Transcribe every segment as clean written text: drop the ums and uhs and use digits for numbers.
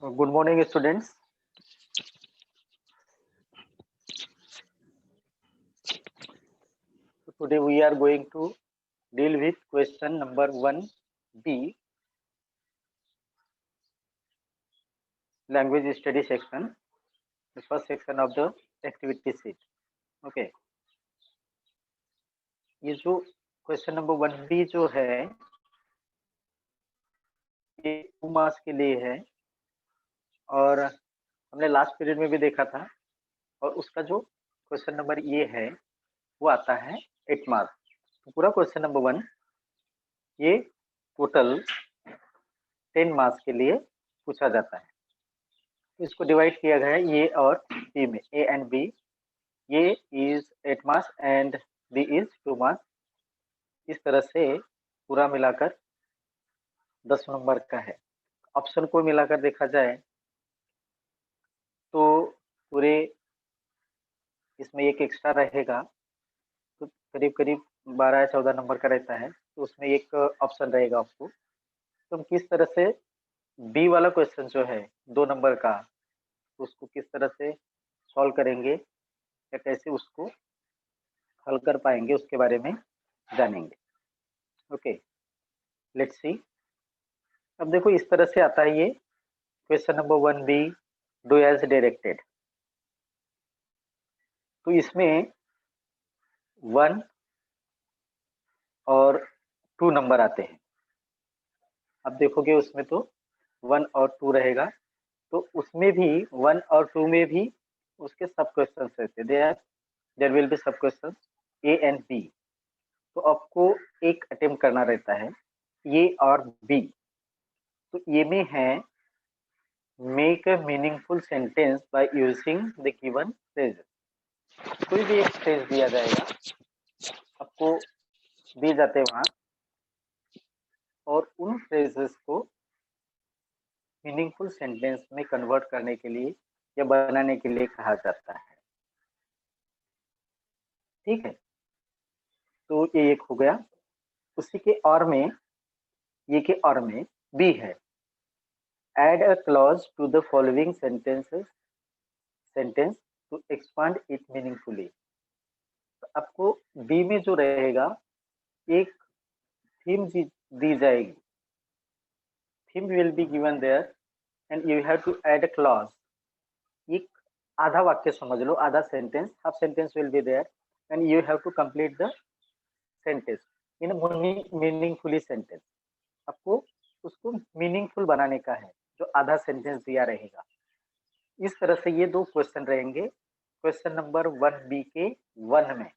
Good morning, students. Today we are going to deal with question number 1B, language study section, the first section of the activity sheet. Okay. ये जो question number 1B जो है ये 2 marks के लिए है और हमने लास्ट पीरियड में भी देखा था और उसका जो क्वेश्चन नंबर ये है वो आता है 8 मार्क्स। तो पूरा क्वेश्चन नंबर 1 ये टोटल 10 मार्क्स के लिए पूछा जाता है। इसको डिवाइड किया गया है ए और बी में, ए एंड बी। ये is 8 marks and B is 2 marks. इस तरह से पूरा मिलाकर 10 नंबर का है। ऑप्शन को मिलाकर देखा जाए तो पूरे इसमें एक एक्स्ट्रा रहेगा, तो करीब करीब 12 या 14 नंबर का रहता है, तो उसमें एक ऑप्शन रहेगा आपको। तो हम किस तरह से बी वाला क्वेश्चन जो है 2 नंबर का, उसको किस तरह से सॉल्व करेंगे या कैसे उसको हल कर पाएंगे उसके बारे में जानेंगे। Okay, let's see. अब देखो इस तरह से आता है ये question number 1B, do as directed. तो इसमें 1 और 2 नंबर आते हैं। अब देखोगे उसमें तो 1 और 2 रहेगा, तो उसमें भी 1 और 2 में भी उसके सब क्वेश्चन रहते हैं। देयर विल बी सब क्वेश्चन ए एंड बी। तो आपको एक अटेम्प्ट करना रहता है ए और बी। तो ये में है make a meaningful sentence by using the given phrase. कोई भी एक फ्रेज दिया जाएगा, आपको दिए जाते हैं वहां, और उन फ्रेजेस को मीनिंगफुल सेंटेंस में कन्वर्ट करने के लिए या बनाने के लिए कहा जाता है। ठीक है, तो ये एक हो गया। उसी के और में, ये के और में बी है, add a clause to the following sentence to expand it meaningfully। तो आपको बी में जो रहेगा एक थीम दी जाएगी। Theme will be given there and you have to add a clause. एक आधा वाक्य समझ लो, आधा sentence, half sentence will be there and you have to complete the sentence in meaningfully sentence. आपको उसको मीनिंगफुल बनाने का है जो आधा सेंटेंस दिया रहेगा। इस तरह से ये 2 क्वेश्चन रहेंगे क्वेश्चन नंबर 1B के 1 में।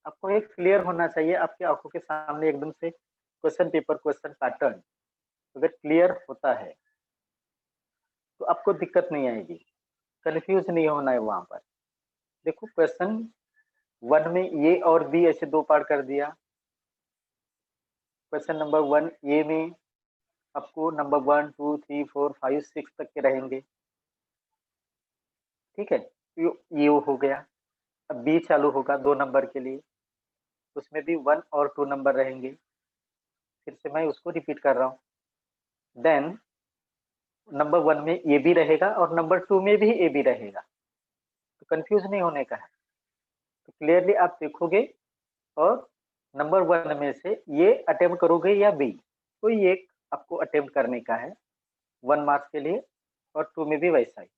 आपको एक क्लियर होना चाहिए आपकी आंखों के सामने एकदम से क्वेश्चन पेपर, क्वेश्चन पैटर्न अगर क्लियर होता है तो आपको दिक्कत नहीं आएगी, कंफ्यूज नहीं होना है वहां पर। देखो क्वेश्चन 1 में ए और बी ऐसे 2 पार्ट कर दिया। क्वेश्चन नंबर 1 ए में आपको नंबर 1, 2, 3, 4, 5, 6 तक के रहेंगे। ठीक है, ये हो गया। अब बी चालू होगा 2 नंबर के लिए, उसमें भी 1 और 2 नंबर रहेंगे। फिर से मैं उसको रिपीट कर रहा हूँ। देन नंबर 1 में ए भी रहेगा और नंबर 2 में भी ए भी रहेगा, तो कंफ्यूज नहीं होने का है। तो क्लियरली आप देखोगे और नंबर 1 में से ये अटेम्प्ट करोगे या बी, कोई एक आपको अटेम्प्ट करने का है 1 मार्क्स के लिए, और 2 में भी वैसा ही।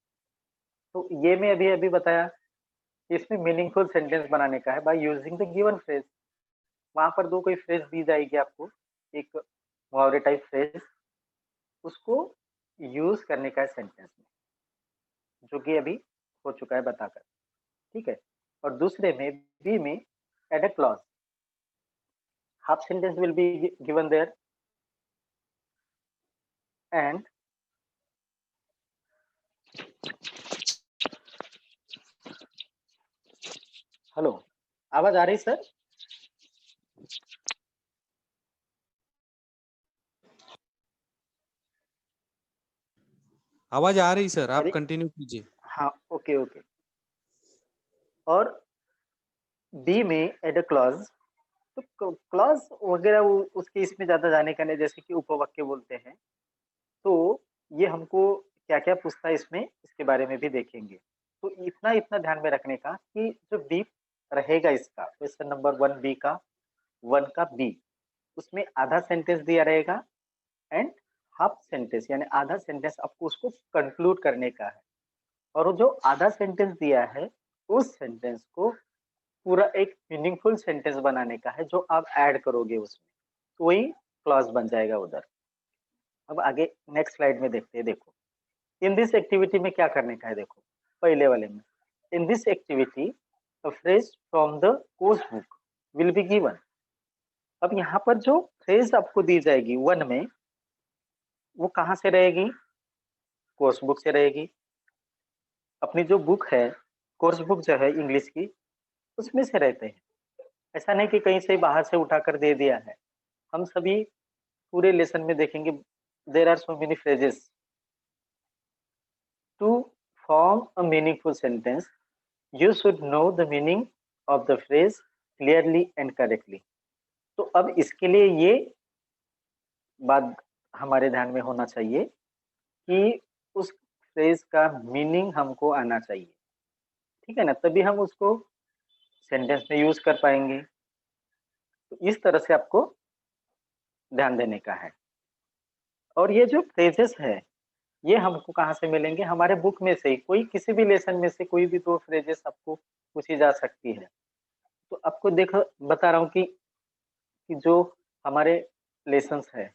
तो ये मैं अभी अभी बताया, इसमें मीनिंगफुल सेंटेंस बनाने का है by using the given phrase. वहां पर 2 कोई फ्रेज दी जाएगी आपको, एक मुहावरे टाइप फ्रेज, उसको यूज करने का है सेंटेंस में, जो कि अभी हो चुका है बताकर। ठीक है, और दूसरे में बी में add a clause, half sentence will be given there and hello, आवाज आ रही सर? आवाज आ रही सर, आप कंटिन्यू कीजिए। हाँ, ओके ओके। और बी में एड अ क्लॉज, तो क्लॉज वगैरह उसके इसमें ज्यादा जाने का नहीं, जैसे कि उपवाक्य बोलते हैं। तो ये हमको क्या-क्या पूछता है इसमें, इसके बारे में भी देखेंगे। तो इतना इतना ध्यान में रखने का कि जो बी रहेगा इसका, क्वेश्चन नंबर 1 बी का 1 का बी, उसमें आधा सेंटेंस दिया रहेगा एंड हाफ सेंटेंस यानी आधा सेंटेंस आपको उसको कंक्लूड करने का है। और वो जो आधा सेंटेंस दिया है, उस सेंटेंस को पूरा एक मीनिंगफुल सेंटेंस बनाने का है, जो आप ऐड करोगे उसमें। तो वही क्लॉज बन जाएगा उधर। अब आगे नेक्स्ट स्लाइड में देखते हैं, देखो। इन दिस एक्टिविटी में क्या करने का है, देखो पहले वाले में। In this activity a phrase from the course book will be given. अब यहाँ पर जो फ्रेज आपको दी जाएगी 1 में, वो कहाँ से रहेगी? कोर्स बुक से रहेगी। अपनी जो बुक है, कोर्स बुक जो है इंग्लिश की, उसमें से रहते हैं। ऐसा नहीं कि कहीं से बाहर से उठाकर दे दिया है। हम सभी पूरे लेसन में देखेंगे, there are so many phrases. To form a meaningful sentence, you should know the meaning of the phrase clearly and correctly. तो अब इसके लिए ये बात हमारे ध्यान में होना चाहिए कि उस फ्रेज का मीनिंग हमको आना चाहिए, ठीक है ना? तभी हम उसको सेंटेंस में यूज कर पाएंगे। तो इस तरह से आपको ध्यान देने का है। और ये जो फ्रेजेस है, ये हमको कहाँ से मिलेंगे? हमारे बुक में से ही, कोई किसी भी लेसन में से कोई भी 2 फ्रेजेस आपको पूछी जा सकती है। तो आपको देखो, बता रहा हूँ कि जो हमारे लेसन्स है,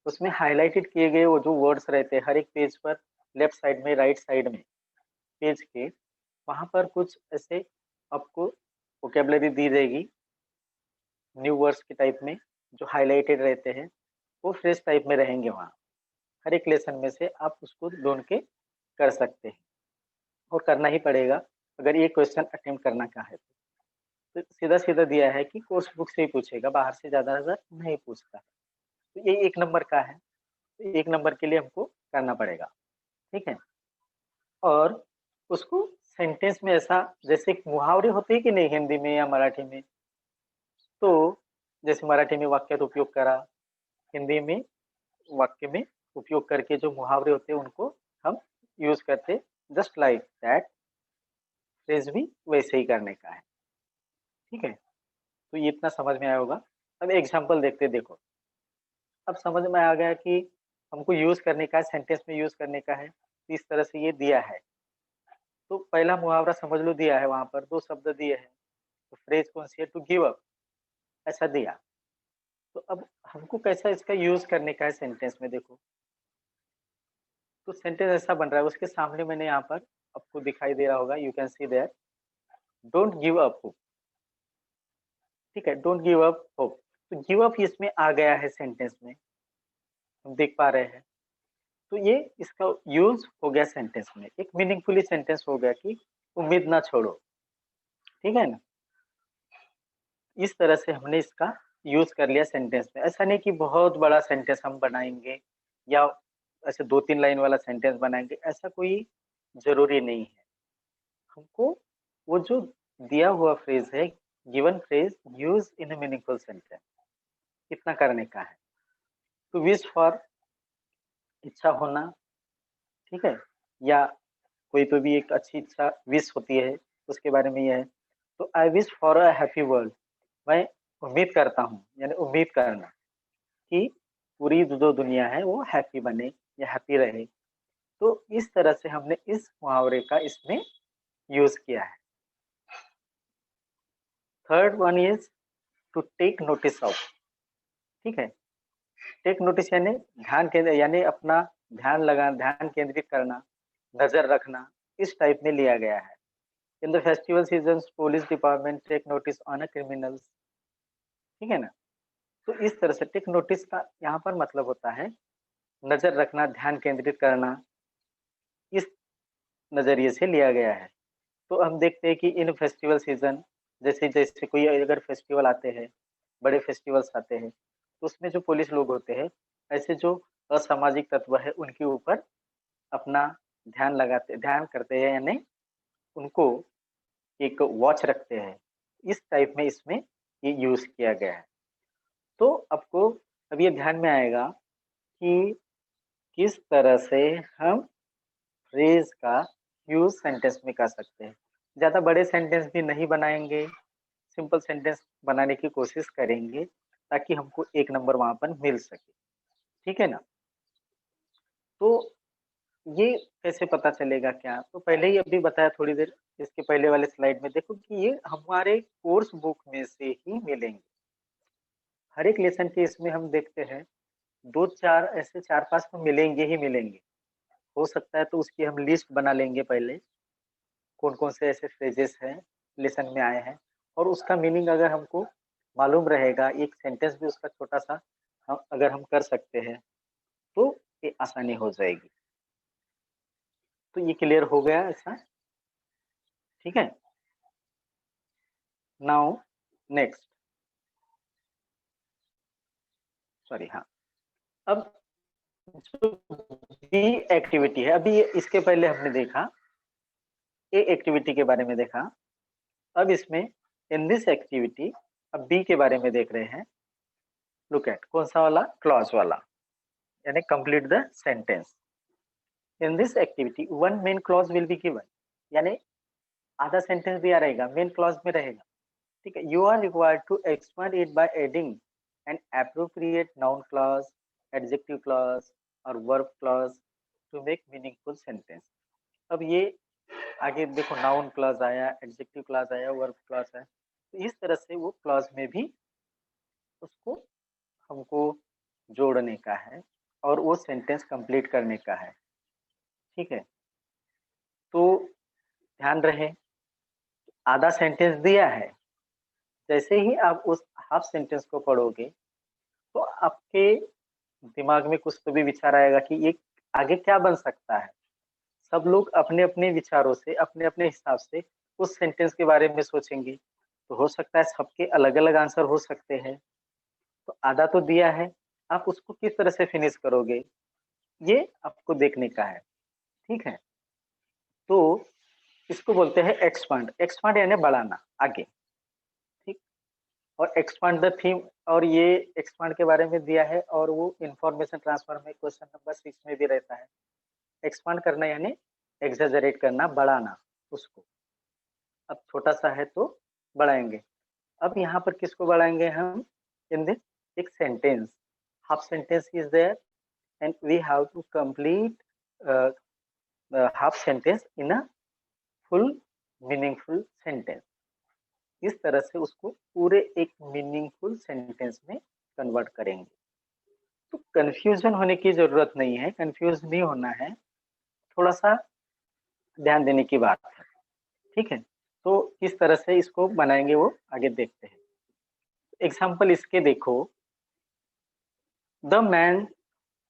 उसमें हाइलाइटेड किए गए वो जो वर्ड्स रहते हैं हर एक पेज पर, लेफ्ट साइड में, राइट साइड में पेज के, वहाँ पर कुछ ऐसे आपको वोकैब्युलरी दी जाएगी न्यू वर्ड्स के टाइप में, जो हाइलाइटेड रहते हैं, वो फ्रेश टाइप में रहेंगे वहाँ। हर एक लेसन में से आप उसको ढूँढ के कर सकते हैं, और करना ही पड़ेगा अगर ये क्वेश्चन अटेम्प्ट करना का है। तो सीधा-सीधा दिया है कि कोर्स बुक से ही पूछेगा, बाहर से ज़्यादा नहीं पूछता। तो ये 1 नंबर का है। 1 नंबर के लिए हमको करना पड़ेगा, ठीक है? और उसको सेंटेंस में ऐसा, जैसे मुहावरे होते हैं कि नहीं हिंदी में या मराठी में, तो जैसे मराठी में वाक्यात उपयोग करा, हिंदी में वाक्य में उपयोग करके जो मुहावरे होते हैं उनको हम यूज़ करते, जस्ट लाइक दैट फ्रेज़ भी वैसे ही करने का है, ठीक है? तो ये इतना समझ में आया होगा। अब एग्ज़ाम्पल देखते हैं, देखो। अब समझ में आ गया कि हमको यूज़ करने का है, सेंटेंस में यूज़ करने का है, तो इस तरह से ये दिया है। तो पहला मुहावरा समझ लो दिया है, वहाँ पर 2 शब्द दिए हैं, तो फ्रेज़ कौन-सी है? टू गिव अप, ऐसा दिया। तो अब हमको कैसा इसका यूज़ करने का है सेंटेंस में, देखो। तो सेंटेंस ऐसा बन रहा है, उसके सामने मैंने यहाँ पर आपको दिखाई दे रहा होगा, you can see there, don't give up hope, ठीक है? Don't give up hope. तो गिव अप इसमें आ गया है सेंटेंस में, हम देख पा रहे हैं। तो ये इसका यूज़ हो गया सेंटेंस में, एक मीनिंगफुली सेंटेंस हो गया कि उम्मीद ना छोड़ो, ठीक है ना? इस तरह से हमने इसका यूज़ कर लिया सेंटेंस में। ऐसा नहीं कि बहुत बड़ा सेंटेंस हम बनाएँगे या ऐसे 2-3 लाइन वाला सेंटेंस बनाएँगे, ऐसा कोई ज़रूरी नहीं है। हमको वो जो दिया हुआ फ्रेज़ है, given phrase use in a meaningful sentence, इतना करने का है। टू विश फॉर, इच्छा होना, ठीक है? या कोई पे भी एक अच्छी इच्छा विश होती है, उसके बारे में ये है। तो I wish for a happy world, मैं उम्मीद करता हूँ, यानी उम्मीद करना कि पूरी जो दुनिया है वो हैप्पी बने या हैप्पी रहे। तो इस तरह से हमने इस मुहावरे का इसमें यूज़ किया है। Third one is to take notice of, ठीक है? टेक नोटिस यानी ध्यान केंद्र, यानी अपना ध्यान केंद्रित करना, नज़र रखना, इस टाइप में लिया गया है। In the festival seasons police department take notice on a criminals, ठीक है ना? तो इस तरह से टेक नोटिस का यहाँ पर मतलब होता है नज़र रखना, ध्यान केंद्रित करना, इस नज़रिए से लिया गया है। तो हम देखते हैं कि इन फेस्टिवल सीज़न, जैसे-जैसे कोई अगर फेस्टिवल आते हैं, बड़े फेस्टिवल्स आते हैं, तो उसमें जो पुलिस लोग होते हैं, ऐसे जो असामाजिक तत्व है, उनके ऊपर अपना ध्यान करते हैं, यानी उनको एक वॉच रखते हैं। इस टाइप में इसमें ये यूज़ किया गया है। तो आपको अब ये ध्यान में आएगा कि किस तरह से हम फ्रेज का यूज सेंटेंस में कर सकते हैं। ज्यादा बड़े सेंटेंस भी नहीं बनाएंगे, सिंपल सेंटेंस बनाने की कोशिश करेंगे ताकि हमको 1 नंबर वहां पर मिल सके। ठीक है ना? तो ये कैसे पता चलेगा क्या? तो पहले ही अभी बताया थोड़ी देर इसके पहले वाले स्लाइड में, देखो कि ये हमारे कोर्स बुक में से ही मिलेंगे। हर एक लेसन के इसमें हम देखते हैं 2-4 ऐसे 4-5 तो मिलेंगे ही मिलेंगे। हो सकता है तो उसकी हम लिस्ट बना लेंगे पहले, कौन-कौन से ऐसे फ्रेजेस हैं, लेसन में आए हैं, और उसका मीनिंग अगर हमको मालूम रहेगा, एक सेंटेंस भी उसका छोटा-सा अगर हम कर सकते हैं, तो ये आसानी हो जाएगी। तो ये क्लियर हो गया ऐसा? ठीक है? नाउ नेक्स्ट, सॉरी हाँ, अब जो बी एक्टिविटी है, अभी इसके पहले हमने देखा, ए एक्टिविटी के बारे में देखा, अब इसमें इन दिस एक्टिविटी अब बी के बारे में देख रहे हैं। लुक एट, कौन सा वाला? क्लॉज वाला, यानी complete the sentence. In this activity one main clause will be given, यानी आधा सेंटेंस दिया रहेगा, मेन क्लॉज में रहेगा। ठीक है, you are required to expand it by adding an appropriate noun clause, adjective clause और verb clause to make meaningful sentence. अब ये आगे देखो, नाउन क्लॉज आया, एडजेक्टिव क्लॉज आया, वर्ब क्लॉज आया, तो इस तरह से वो क्लॉज में भी उसको हमको जोड़ने का है और वो सेंटेंस कंप्लीट करने का है। ठीक है, तो ध्यान रहे, आधा सेंटेंस दिया है, जैसे ही आप उस हाफ सेंटेंस को पढ़ोगे तो आपके दिमाग में कुछ तो भी विचार आएगा कि ये आगे क्या बन सकता है। सब लोग अपने अपने विचारों से, अपने अपने हिसाब से उस सेंटेंस के बारे में सोचेंगे, तो हो सकता है सबके अलग अलग आंसर हो सकते हैं। तो आधा तो दिया है, आप उसको किस तरह से फिनिश करोगे, ये आपको देखने का है। ठीक है, तो इसको बोलते हैं एक्सपांड। एक्सपांड यानी बढ़ाना आगे। ठीक, और एक्सपांड द थीम, और ये एक्सपांड के बारे में दिया है, और वो इंफॉर्मेशन ट्रांसफर में क्वेश्चन नंबर 6 में भी रहता है। एक्सपांड करना यानी एक्सेजरेट करना, बढ़ाना उसको। अब छोटा सा है तो बढ़ाएंगे। अब यहाँ पर किसको बढ़ाएंगे हम? इन दिस एक sentence, half sentence is there and we have to complete half sentence in a full meaningful sentence. इस तरह से उसको पूरे एक मीनिंगफुल सेंटेंस में कन्वर्ट करेंगे। तो कंफ्यूजन होने की जरूरत नहीं है, कंफ्यूज नहीं होना है, थोड़ा सा ध्यान देने की बात है। ठीक है, तो किस तरह से इसको बनाएंगे वो आगे देखते हैं। एग्जाम्पल इसके देखो, the man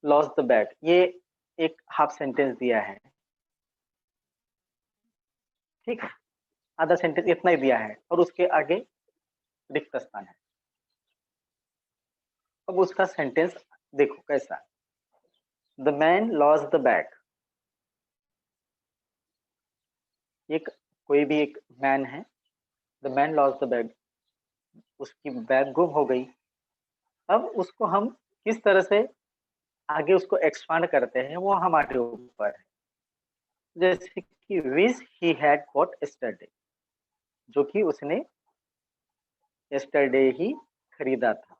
lost the bag, ये एक हाफ सेंटेंस दिया है। ठीक है, आधा सेंटेंस इतना ही दिया है और उसके आगे रिक्त स्थान है। अब उसका सेंटेंस देखो कैसा, the man lost the bag, एक कोई भी एक मैन है, the man lost the bag, उसकी बैग गुम हो गई। अब उसको हम किस तरह से आगे उसको एक्सपांड करते हैं वो हमारे ऊपर है। जैसे कि विच ही हैड गॉट यस्टरडे, जो कि उसने यस्टरडे ही खरीदा था,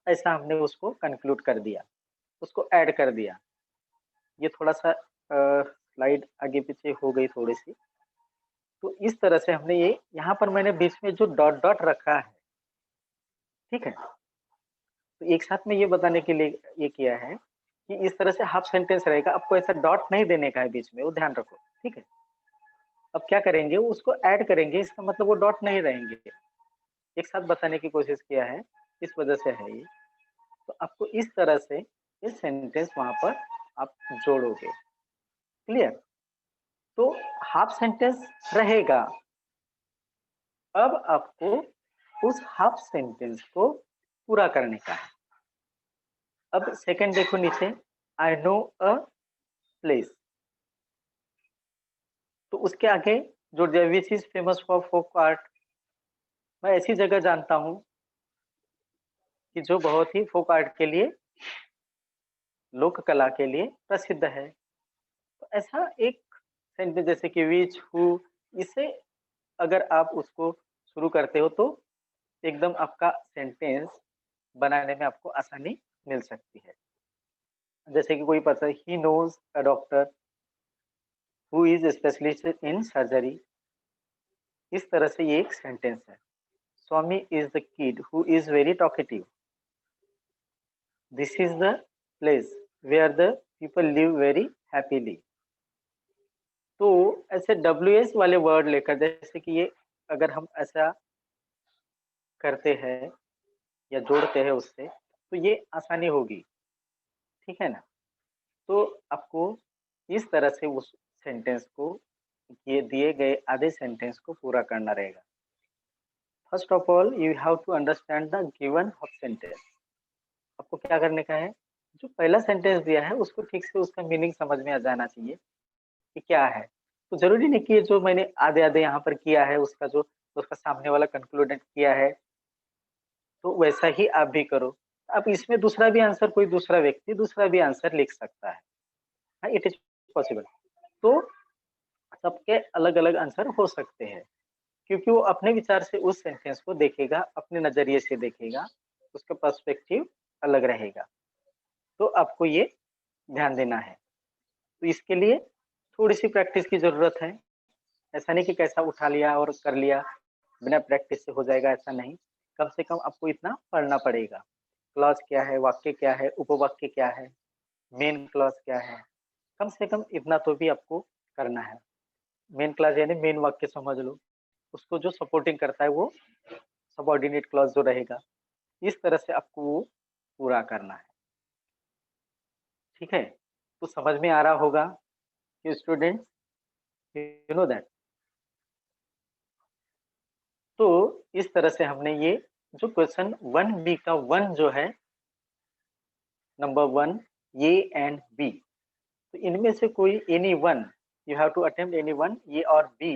ऐसा हमने उसको कंक्लूड कर दिया, उसको ऐड कर दिया। ये थोड़ा सा स्लाइड आगे पीछे हो गई थोड़ी सी, तो इस तरह से हमने ये, यहाँ पर मैंने बीच में जो डॉट डॉट रखा है, ठीक है, तो एक साथ में ये बताने के लिए ये किया है कि इस तरह से हाफ सेंटेंस रहेगा, आपको ऐसा डॉट नहीं देने का है बीच में, वो ध्यान रखो। ठीक है, अब क्या करेंगे, उसको ऐड करेंगे, इसका मतलब वो डॉट नहीं रहेंगे, एक साथ बताने की कोशिश किया है, इस वजह से है ये। तो आपको इस तरह से ये सेंटेंस वहां पर आप जोड़ोगे। क्लियर? तो हाफ सेंटेंस रहेगा, अब आपको उस हाफ सेंटेंस को पूरा करने का है। अब सेकंड देखो नीचे, आई नो अ प्लेस, तो उसके आगे जो which is famous for folk art, मैं ऐसी जगह जानता हूँ कि जो बहुत ही फोक आर्ट के लिए लोक कला के लिए प्रसिद्ध है। तो ऐसा एक सेंटेंस जैसे कि विच, हु, इसे अगर आप उसको शुरू करते हो तो एकदम आपका सेंटेंस बनाने में आपको आसानी मिल सकती है। जैसे कि कोई पता है, he knows a doctor who is specialist in surgery. इस तरह से ये एक सेंटेंस है। Swami is the kid who is very talkative. This is the place where the people live very happily. तो ऐसे डब्ल्यू एस वाले वर्ड लेकर, जैसे कि ये अगर हम ऐसा करते हैं या जोड़ते हैं उससे, तो ये आसानी होगी, ठीक है ना। तो आपको इस तरह से उस सेंटेंस को, ये दिए गए आधे सेंटेंस को पूरा करना रहेगा। First of all you have to understand the given of sentence. आपको क्या करने का है, जो पहला सेंटेंस दिया है उसको ठीक से उसका मीनिंग समझ में आ जाना चाहिए कि क्या है। तो जरूरी नहीं कि ये जो मैंने आधे आधे यहाँ पर किया है उसका जो उसका सामने वाला कंक्लूडेड किया है तो वैसा ही आप भी करो। अब इसमें दूसरा भी आंसर, कोई दूसरा व्यक्ति दूसरा भी आंसर लिख सकता है, इट इज पॉसिबल। तो सबके अलग अलग आंसर हो सकते हैं, क्योंकि वो अपने विचार से उस सेंटेंस को देखेगा, अपने नजरिए से देखेगा, उसका पर्सपेक्टिव अलग रहेगा। तो आपको ये ध्यान देना है। तो इसके लिए थोड़ी सी प्रैक्टिस की जरूरत है। ऐसा नहीं कि कैसा उठा लिया और कर लिया, बिना प्रैक्टिस से हो जाएगा, ऐसा नहीं। कम से कम आपको इतना पढ़ना पड़ेगा। क्लॉज क्या है, वाक्य क्या है, उपवाक्य क्या है, मेन क्लॉज क्या है, कम से कम इतना तो भी आपको करना है। मेन क्लॉज यानी मेन वाक्य समझ लो, उसको जो सपोर्टिंग करता है वो सबऑर्डिनेट क्लॉज जो रहेगा, इस तरह से आपको वो पूरा करना है, ठीक है। तो समझ में आ रहा होगा कि स्टूडेंट्स, यू नो दैट। तो इस तरह से हमने ये जो क्वेश्चन 1B का 1 जो है, नंबर 1 ए एंड बी, तो इनमें से कोई any one, you have to attempt any one, A और B,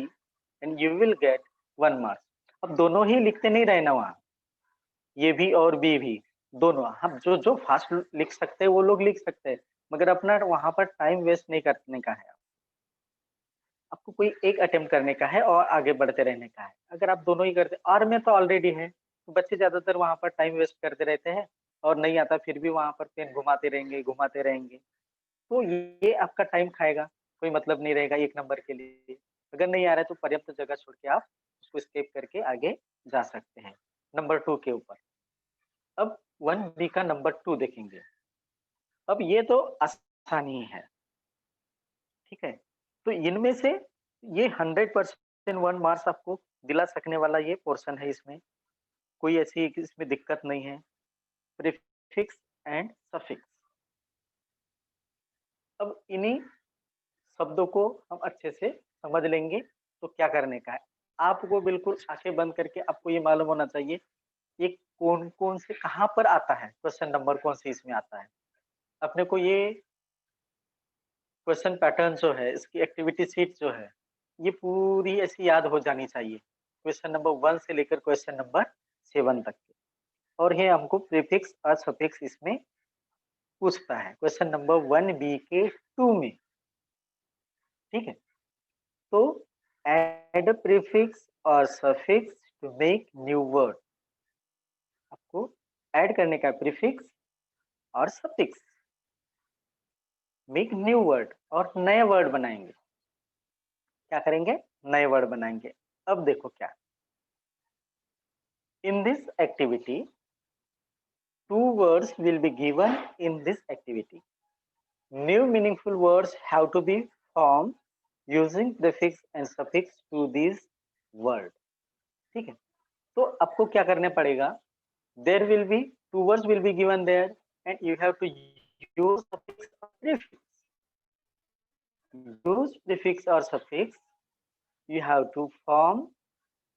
and you will get 1 marks. अब दोनों ही लिखते नहीं रहना वहां, ये भी और बी भी, दोनों हम जो जो फास्ट लिख सकते हैं वो लोग लिख सकते हैं, मगर अपना वहां पर टाइम वेस्ट नहीं करने का है। आपको कोई एक अटेम्प्ट करने का है और आगे बढ़ते रहने का है। अगर आप दोनों ही करते, और में तो ऑलरेडी है, तो बच्चे ज्यादातर वहां पर टाइम वेस्ट करते रहते हैं, और नहीं आता फिर भी वहां पर पेन घुमाते रहेंगे घुमाते रहेंगे, तो ये आपका टाइम खाएगा, कोई मतलब नहीं रहेगा एक नंबर के लिए। अगर नहीं आ रहा है तो पर्याप्त जगह छोड़ के आप उसको स्किप करके आगे जा सकते हैं नंबर 2 के ऊपर। अब 1B का नंबर 2 देखेंगे। अब ये तो आसानी है, ठीक है। तो इनमें से ये 100% 1 मार्क्स आपको दिला सकने वाला ये पोर्शन है। इसमें कोई ऐसी इसमें दिक्कत नहीं है। प्रीफिक्स एंड सफिक्स, अब इन्हीं शब्दों को हम अच्छे से समझ लेंगे। तो क्या करने का है, आपको बिल्कुल आंखें बंद करके आपको ये मालूम होना चाहिए ये कौन कौन से कहाँ पर आता है, क्वेश्चन नंबर कौन से इसमें आता है। अपने को ये क्वेश्चन पैटर्न जो है, इसकी एक्टिविटी शीट जो है, ये पूरी ऐसी याद हो जानी चाहिए, क्वेश्चन नंबर 1 से लेकर क्वेश्चन नंबर 7 तक के। और ये हमको प्रीफिक्स और सफिक्स इसमें पूछता है क्वेश्चन नंबर 1B के 2 में, ठीक है। तो add prefix or suffix to make new word, आपको ऐड करने का प्रीफिक्स और सफिक्स, मेक न्यू वर्ड, और नए वर्ड बनाएंगे। क्या करेंगे, नए वर्ड बनाएंगे। अब देखो क्या, in this activity 2 words will be given in this activity. New meaningful words have to be formed using prefix and suffix to these word, ठीक है। तो आपको क्या करने पड़ेगा, there will be 2 words will be given there and you have to use suffix or prefix. Use prefix or suffix, you have to form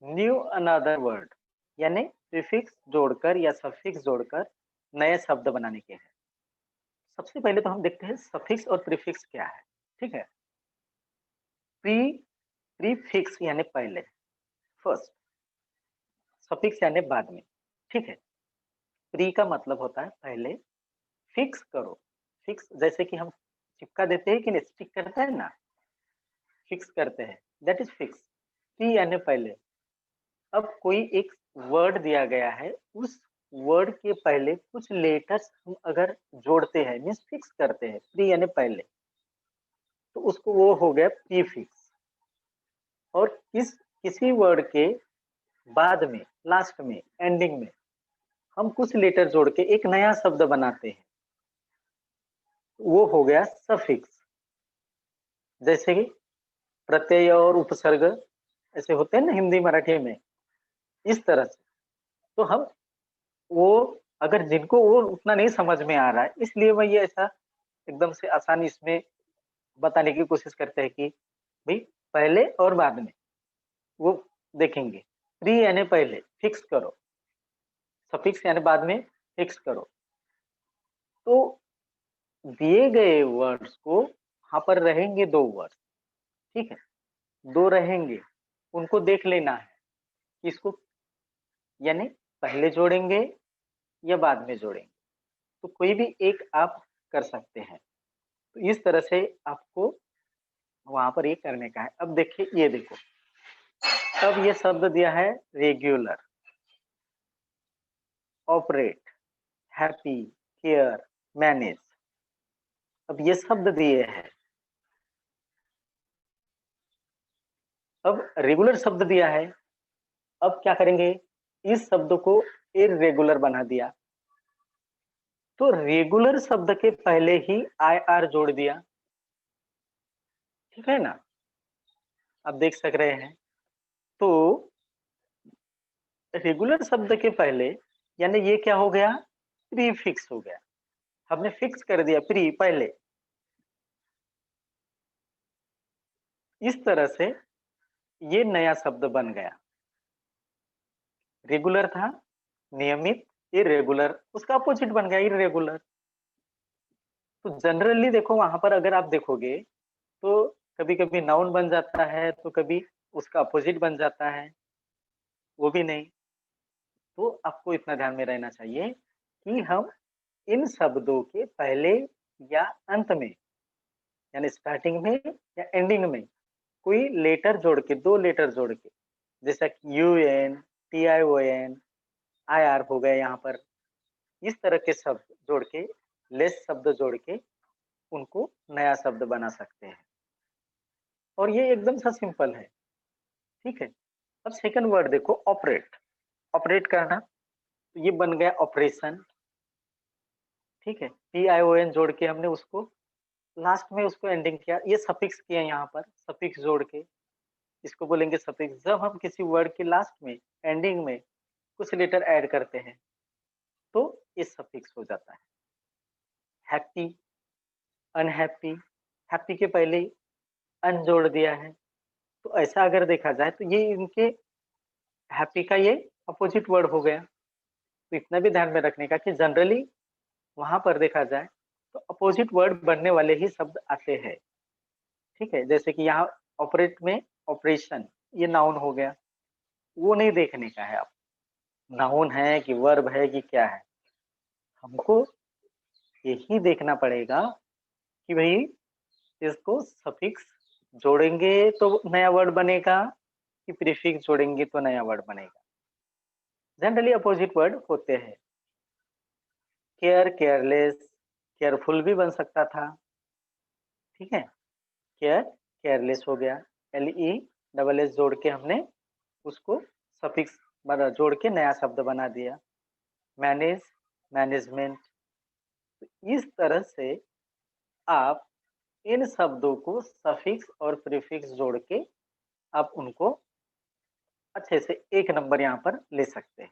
new another word, यानी prefix जोड़कर या सफिक्स जोड़कर नए शब्द बनाने के हैं। सबसे पहले तो हम देखते हैं सफिक्स और प्रीफिक्स क्या है, ठीक है। प्री प्रीफिक्स यानी पहले, फर्स्ट, सफिक्स यानी बाद में, ठीक है। प्री का मतलब होता है पहले, फिक्स करो, फिक्स जैसे कि हम चिपका देते हैं कि नहीं, स्टिक करते हैं ना, फिक्स करते हैं, दैट इज फिक्स। प्री यानी पहले। अब कोई एक वर्ड दिया गया है, उस वर्ड के पहले कुछ लेटर्स हम अगर जोड़ते हैं, मीन्स फिक्स करते हैं, प्री यानी पहले, तो उसको वो हो गया प्रीफिक्स। और किसी वर्ड के बाद में, लास्ट में, एंडिंग में हम कुछ लेटर जोड़ के एक नया शब्द बनाते हैं, वो हो गया सफिक्स। जैसे कि प्रत्यय और उपसर्ग ऐसे होते हैं ना हिंदी मराठी में, इस तरह से। तो हम वो, अगर जिनको वो उतना नहीं समझ में आ रहा है, इसलिए मैं ये ऐसा एकदम से आसानी इसमें बताने की कोशिश करते हैं कि भाई पहले और बाद में वो देखेंगे। प्री यानी पहले फिक्स करो, सफिक्स यानी बाद में फिक्स करो। तो दिए गए वर्ड्स को वहां पर रहेंगे दो वर्ड, ठीक है, दो रहेंगे, उनको देख लेना है कि इसको यानी पहले जोड़ेंगे या बाद में जोड़ेंगे। तो कोई भी एक आप कर सकते हैं। तो इस तरह से आपको वहां पर ये करने का है। अब देखिए, ये देखो, अब ये शब्द दिया है regular, operate, happy, care, manage. अब ये शब्द दिए हैं। अब रेगुलर शब्द दिया है, अब क्या करेंगे, इस शब्द को इररेगुलर बना दिया, तो रेगुलर शब्द के पहले ही आई आर जोड़ दिया, ठीक है ना, आप देख सक रहे हैं। तो रेगुलर शब्द के पहले यानी ये क्या हो गया, प्री फिक्स हो गया, हमने फिक्स कर दिया प्री पहले। इस तरह से ये नया शब्द बन गया। रेगुलर था नियमित, इरेगुलर उसका अपोजिट बन गया इरेगुलर। तो जनरली देखो वहां पर अगर आप देखोगे तो कभी कभी नाउन बन जाता है, तो कभी उसका अपोजिट बन जाता है, वो भी नहीं। तो आपको इतना ध्यान में रहना चाहिए कि हम इन शब्दों के पहले या अंत में, यानी स्टार्टिंग में या एंडिंग में कोई लेटर जोड़ के, दो लेटर जोड़ के, जैसा कि U N, T I O N, I R हो गए यहाँ पर, इस तरह के शब्द जोड़ के, लेस शब्द जोड़ के उनको नया शब्द बना सकते हैं। और ये एकदम सा सिंपल है, ठीक है। अब सेकंड वर्ड देखो, ऑपरेट। ऑपरेट करना, तो ये बन गया ऑपरेशन, ठीक है। पी आई ओ एन जोड़ के हमने उसको लास्ट में उसको एंडिंग किया, ये सफिक्स किया यहाँ पर, सफिक्स जोड़ के इसको बोलेंगे सफिक्स। जब हम किसी वर्ड के लास्ट में, एंडिंग में कुछ लेटर ऐड करते हैं तो ये सफिक्स हो जाता है। हैप्पी, अनहैप्पी, हैप्पी के पहले अन जोड़ दिया है, तो ऐसा अगर देखा जाए तो ये इनके हैप्पी का ये अपोजिट वर्ड हो गया। तो इतना भी ध्यान में रखने का कि जनरली वहां पर देखा जाए तो अपोजिट वर्ड बनने वाले ही शब्द आते हैं, ठीक है। जैसे कि यहाँ ऑपरेट में ऑपरेशन, ये नाउन हो गया, वो नहीं देखने का है आप, नाउन है कि वर्ब है कि क्या है। हमको यही देखना पड़ेगा कि भाई इसको सफिक्स जोड़ेंगे तो नया वर्ड बनेगा कि प्रीफिक्स जोड़ेंगे तो नया वर्ड बनेगा। जनरली अपोजिट वर्ड होते हैं। केयर, केयरलेस, केयरफुल भी बन सकता था, ठीक है। केयर, केयरलेस हो गया, एल ई डबल एस जोड़ के हमने उसको सफिक्स जोड़ के नया शब्द बना दिया। Manage, management. इस तरह से आप इन शब्दों को सफिक्स और प्रीफिक्स जोड़ के आप उनको अच्छे से एक नंबर यहाँ पर ले सकते हैं,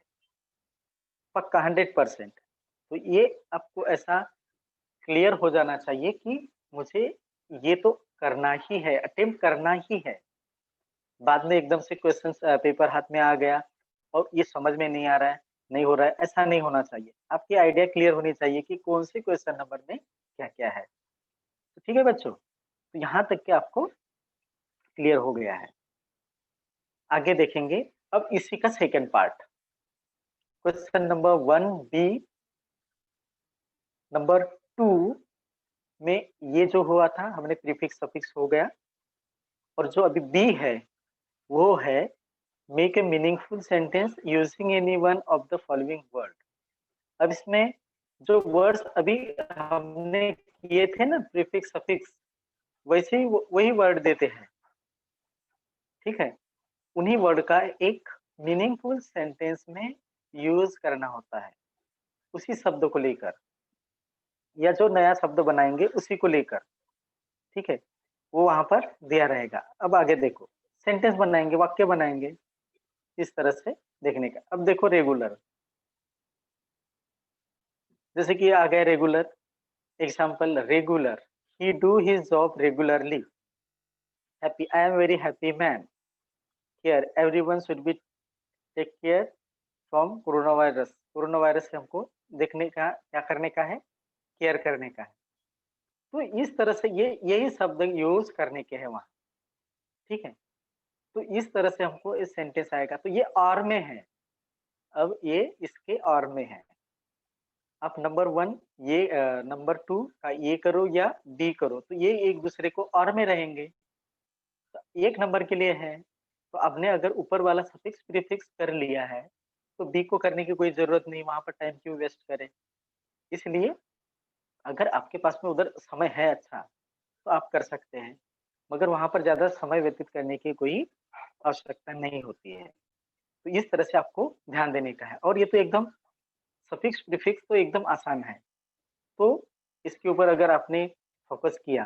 पक्का 100%। तो ये आपको ऐसा क्लियर हो जाना चाहिए कि मुझे ये तो करना ही है, अटेम्प्ट करना ही है। बाद में एकदम से क्वेश्चन पेपर हाथ में आ गया और ये समझ में नहीं आ रहा है, नहीं हो रहा है, ऐसा नहीं होना चाहिए। आपकी आइडिया क्लियर होनी चाहिए कि कौन से क्वेश्चन नंबर में क्या क्या है। तो ठीक है बच्चों, तो यहाँ तक के आपको क्लियर हो गया है। आगे देखेंगे अब इसी का second part, question number 1 B, number 2 में ये जो हुआ था हमने प्रीफिक्स सफिक्स हो गया, और जो अभी बी है वो है make a meaningful sentence using any one of the following word. अब इसमें जो वर्ड्स अभी हमने किए थे ना प्रीफिक्स सफिक्स, वैसे ही वही वर्ड देते हैं, ठीक है। उन्हीं वर्ड का एक मीनिंगफुल सेंटेंस में यूज करना होता है, उसी शब्द को लेकर या जो नया शब्द बनाएंगे उसी को लेकर, ठीक है। वो वहां पर दिया रहेगा। अब आगे देखो, सेंटेंस बनाएंगे, वाक्य बनाएंगे इस तरह से देखने का। अब देखो रेगुलर, जैसे कि आ गया रेगुलर एग्जाम्पल, रेगुलर ही do his job regularly. Happy, I am very happy man. Here everyone should be take care from corona virus. Corona virus से हमको देखने का, क्या करने का है, केयर करने का है। तो इस तरह से ये यही शब्द यूज करने के हैं वहां, ठीक है। तो इस तरह से हमको इस सेंटेंस आएगा। तो ये और में है, अब ये इसके और में है। आप नंबर 1 ये नंबर 2 का ये करो या डी करो, तो ये एक दूसरे को और में रहेंगे। तो एक नंबर के लिए है, तो आपने अगर ऊपर वाला सफिक्स प्रीफिक्स कर लिया है तो बी को करने की कोई जरूरत नहीं, वहां पर टाइम क्यों वेस्ट करें। इसलिए अगर आपके पास में उधर समय है अच्छा तो आप कर सकते हैं, मगर वहां पर ज्यादा समय व्यतीत करने की कोई आवश्यकता नहीं होती है। तो इस तरह से आपको ध्यान देने का है। और ये तो एकदम सफिक्स प्रीफिक्स तो एकदम आसान है, तो इसके ऊपर अगर आपने फोकस किया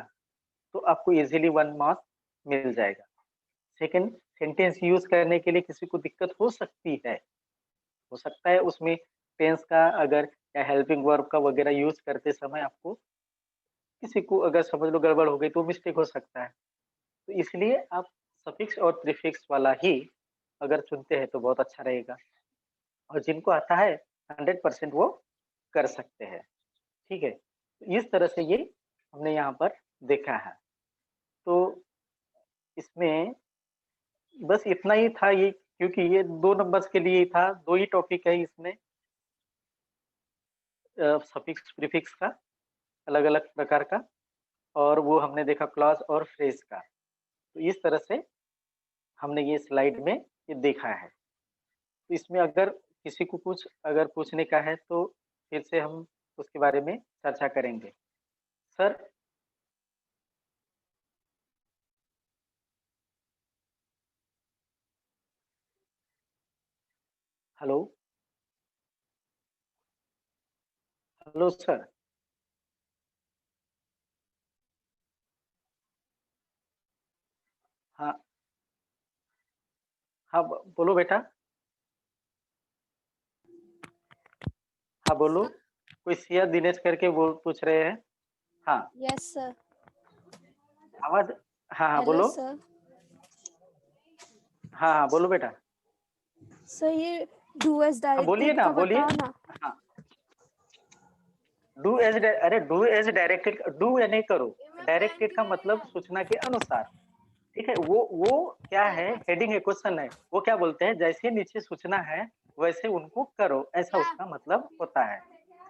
तो आपको इजीली 1 मार्क्स मिल जाएगा। सेकंड, सेंटेंस यूज करने के लिए किसी को दिक्कत हो सकती है, हो सकता है उसमें टेंस का अगर या हेल्पिंग वर्ब का वगैरह यूज करते समय आपको किसी को अगर समझ लो गड़बड़ हो गई तो मिस्टेक हो सकता है। तो इसलिए आप सफिक्स और प्रीफिक्स वाला ही अगर चुनते हैं तो बहुत अच्छा रहेगा, और जिनको आता है 100% वो कर सकते हैं, ठीक है। तो इस तरह से ये हमने यहाँ पर देखा है। तो इसमें बस इतना ही था ये, क्योंकि ये 2 नंबर्स के लिए ही था, 2 ही टॉपिक है इसमें सफिक्स प्रीफिक्स का अलग अलग प्रकार का, और वो हमने देखा क्लॉज और फ्रेज का। तो इस तरह से हमने ये स्लाइड में ये देखा है। तो इसमें अगर किसी को कुछ अगर पूछने का है तो फिर से हम उसके बारे में चर्चा करेंगे। Sir, hello, hello sir. हाँ, हाँ, बोलो बेटा। हाँ बोलो, कोई सिया दिनेश करके वो पूछ रहे हैं। हाँ, यस सर। आवाज, हाँ हाँ हेलो बोलो। सर। हाँ हाँ बोलो बेटा। सर ये डू एज हाँ बोलिए डायरेक्टेड ना, का बोलिए। बताओ ना। हाँ, डू एज, अरे डू एज डायरेक्टेड, डू या नहीं करो, डायरेक्टेड का मतलब सूचना के अनुसार, ठीक है। वो क्या है, हेडिंग है, क्वेश्चन है, वो क्या बोलते हैं, जैसे नीचे सूचना है वैसे उनको करो, ऐसा उसका मतलब होता है,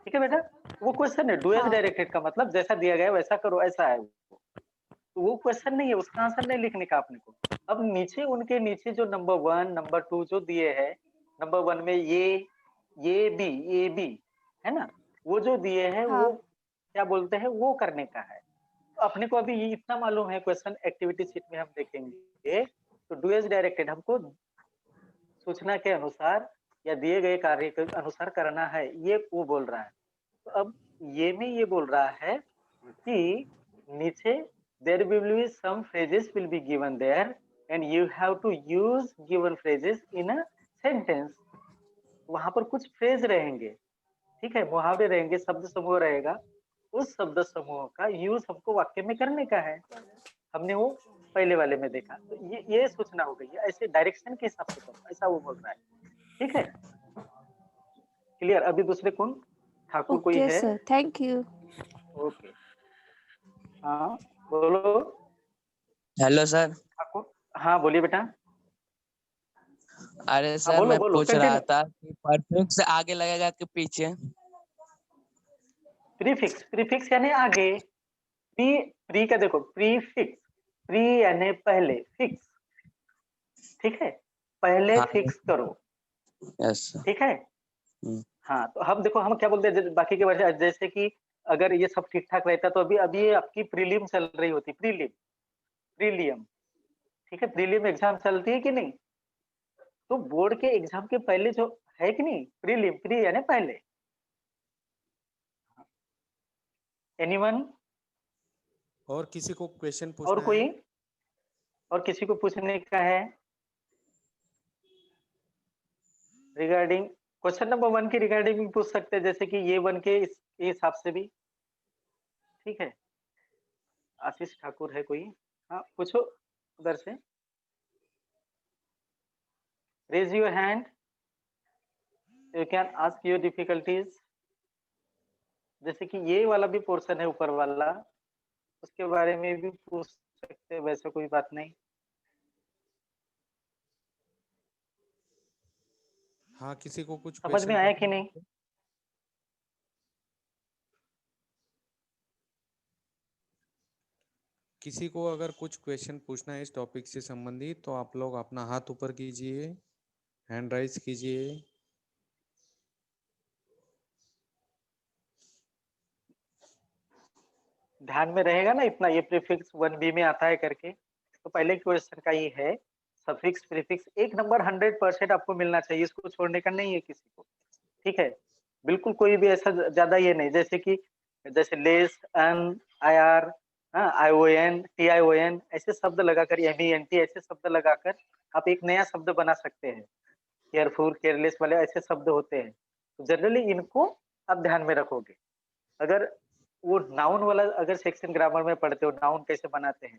ठीक है बेटा। वो क्वेश्चन है, डू एज हाँ डायरेक्टेड का मतलब जैसा दिया गया है वैसा करो, ऐसा है। तो वो क्वेश्चन नहीं है, उसका आंसर नहीं लिखने का आपने को। अब नीचे उनके नीचे जो नंबर 1 नंबर 2 जो दिए हैं, नंबर 1 में ये बी है ना, वो जो दिए हैं वो हाँ क्या बोलते हैं, वो करने का है। तो अपने को अभी ये इतना मालूम है, क्वेश्चन एक्टिविटी शीट में हम देखेंगे। तो डू एज डायरेक्टेड हमको सूचना के अनुसार या दिए गए कार्य के अनुसार करना है, ये वो बोल रहा है। तो अब ये में ये बोल रहा है कि नीचे there will be some phrases will be given there and you have to use given phrases in a sentence। वहां पर कुछ फ्रेज रहेंगे, ठीक है, मुहावरे रहेंगे, शब्द समूह रहेगा। उस शब्द समूह का यूज हमको वाक्य में करने का है। हमने वो पहले वाले में देखा। तो ये सूचना हो गई है, ऐसे डायरेक्शन के हिसाब से करो, ऐसा वो बोल रहा है, ठीक है। क्लियर। अभी दूसरे कौन, ठाकुर कोई ओके है? Sir, thank you. ओके, हाँ बोलो हेलो सर। ठाकुर। हाँ बोलिए बेटा। अरे हाँ सर बोलो मैं बोलो, पूछ रहा कंटिन्यू। था कि परफेक्ट से आगे लगेगा कि पीछे। प्रीफिक्स, प्रीफिक्स यानी आगे, प्री प्री का देखो, प्रीफिक्स, प्री यानी पहले, फिक्स, ठीक है, पहले हाँ फिक्स करो, यस सर। ठीक है। हाँ, तो हम देखो हम क्या बोलते हैं, बाकी के वजह जैसे कि अगर ये सब ठीक ठाक रहता तो अभी अभी आपकी प्रीलिम चल रही होती, प्रीलिम, प्रीलियम, ठीक है, प्रीलिम एग्जाम चलती है कि नहीं, तो बोर्ड के एग्जाम के पहले जो है कि नहीं, प्रीलिम, प्री यानी पहले। एनीवन? और किसी को क्वेश्चन और पूछना कोई, है? और किसी को पूछने का है रिगार्डिंग क्वेश्चन नंबर 1 की रिगार्डिंग भी पूछ सकते हैं, जैसे कि ये 1 के इस हिसाब से भी, ठीक है। आशीष ठाकुर है कोई? हाँ, पूछो उधर से, raise your hand, you can ask your difficulties. जैसे कि ये वाला भी पोर्शन है ऊपर वाला, उसके बारे में भी पूछ सकते हैं, वैसे कोई बात नहीं। हाँ, किसी को कुछ समझ में क्वेश्चन आया कि पूछना नहीं? है? किसी को अगर कुछ क्वेश्चन पूछना है इस टॉपिक से संबंधित तो आप लोग अपना हाथ ऊपर कीजिए, हैंड राइज कीजिए। ध्यान में रहेगा ना इतना, ये प्रीफिक्स 1B में आता है करके, तो पहले क्वेश्चन का ये है, सफिक्स प्रीफिक्स एक नंबर 100% आपको मिलना चाहिए, इसको छोड़ने का नहीं है किसी को, ठीक है। बिल्कुल कोई भी ऐसा ज्यादा ये नहीं, जैसे कि जैसे less, N, I R, I O N, T I O N, ऐसे शब्द लगाकर, एम ई एन टी ऐसे शब्द लगाकर आप एक नया शब्द बना सकते हैं। केयरफुल, केयरलेस वाले ऐसे शब्द होते हैं, तो जनरली इनको आप ध्यान में रखोगे। अगर वो नाउन वाला अगर सेक्शन ग्रामर में पढ़ते हो, नाउन कैसे बनाते हैं,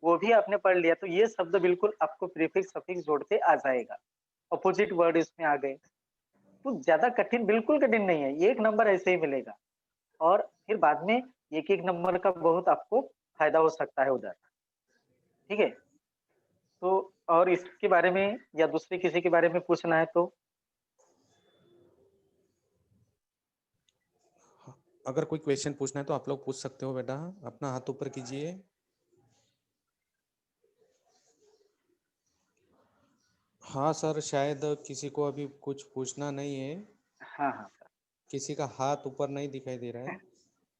वो भी आपने पढ़ लिया, तो ये शब्द बिल्कुल आपको प्रीफिक्स सफिक्स जोड़ते आ जाएगा। अपोजिट वर्ड इसमें आ गए, तो ज्यादा कठिन, बिल्कुल कठिन नहीं है, ये एक नंबर ऐसे ही मिलेगा, और फिर बाद में एक एक नंबर का बहुत आपको फायदा हो सकता है उधर, ठीक है। तो और इसके बारे में या दूसरे किसी के बारे में पूछना है तो अगर कोई क्वेश्चन पूछना है तो आप लोग पूछ सकते हो बेटा, अपना हाथ ऊपर कीजिए। हाँ सर, शायद किसी को अभी कुछ पूछना नहीं है। हाँ हाँ सर, किसी का हाथ ऊपर नहीं दिखाई दे रहा है।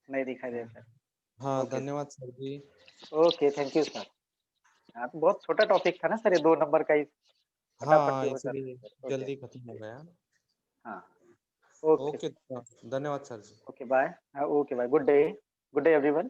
नहीं दिखाई दे सर। हाँ, ओके धन्यवाद sir ji. Okay, thank you sir. हाँ, तो बहुत छोटा टॉपिक था ना सर, ये 2 नंबर का ही, फटाफट हाँ, से हो जाता इसलिए है। ओके, जल्दी खत्म हो गया। हाँ, ओके ओके, धन्यवाद सर जी। ओके बाय, हाँ okay bye, good day everyone.